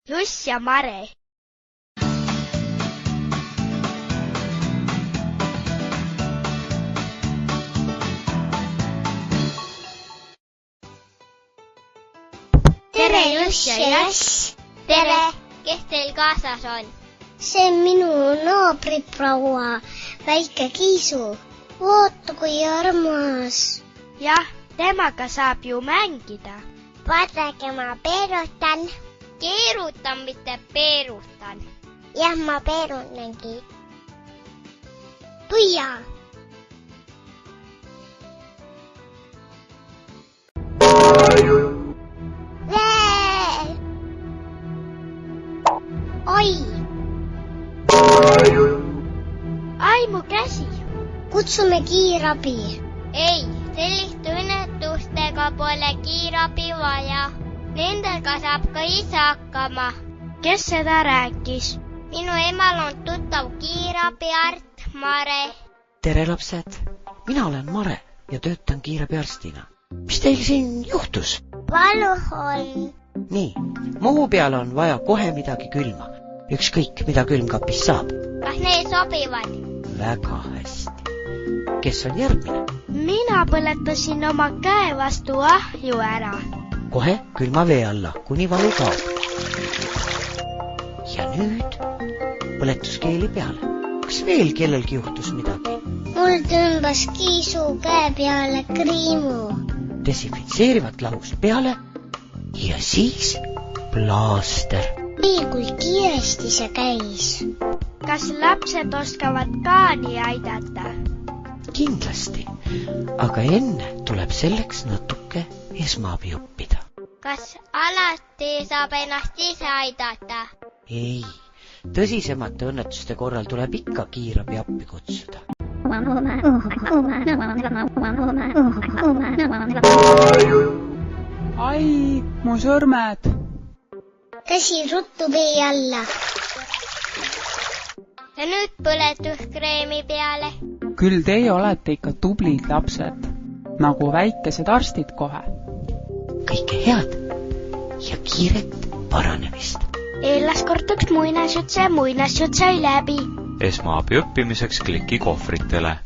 Juss ja Mare. Tere, Juss ja Jass! Tere! Kes teil kaasas on? See on minu naabriproua, väike Kiisu. Oota, kui armas. Jah, temaga saab ju mängida. Vaadake, ma peerutan. Keerutan, mitte peerutan. Jah, ma peerutangi. Puia! Vee! Oi! Ai, mu käsi! Kutsume kiirabi. Ei, sellist õnnetustega pole kiirabi vaja. Nendega saab ka ise hakkama. Kes seda rääkis? Minu emal on tuttav kiirabiarst Mare. Tere, lapsed! Mina olen Mare ja töötan kiirabiarstina. Mis teil siin juhtus? Valu on. Nii, muu peale on vaja kohe midagi külma. Ükskõik, mida külmkapis saab. Kas need sobivad? Väga hästi. Kes on järgmine? Mina põletasin oma käe vastu ahju ära. Kohe külma vee alla, kuni valu kaob. Ja nüüd põletuskeeli peale. Kas veel kellelgi juhtus midagi? Mul tõmbas Kiisu käe peale kriimu. Desinfitseerivat lahus peale ja siis plaaster. Nii kui kiiresti see käis. Kas lapsed oskavad ka nii aidata? Kindlasti, aga enne tuleb selleks natuke esmaabi õppida. Kas alati saab ennast ise aidata? Ei, tõsisemate õnnetuste korral tuleb ikka kiirabi appi kutsuda. Ai, mu sõrmed! Käsi ruttu vee alla. Ja nüüd põletuskreemi peale. Küll teie olete ikka tublid lapsed, nagu väikesed arstid kohe. Kõike head ja kiiret paranemist. Eelas kortaks muinasjutt sai läbi. Esmaabi õppimiseks kliki kohvritele.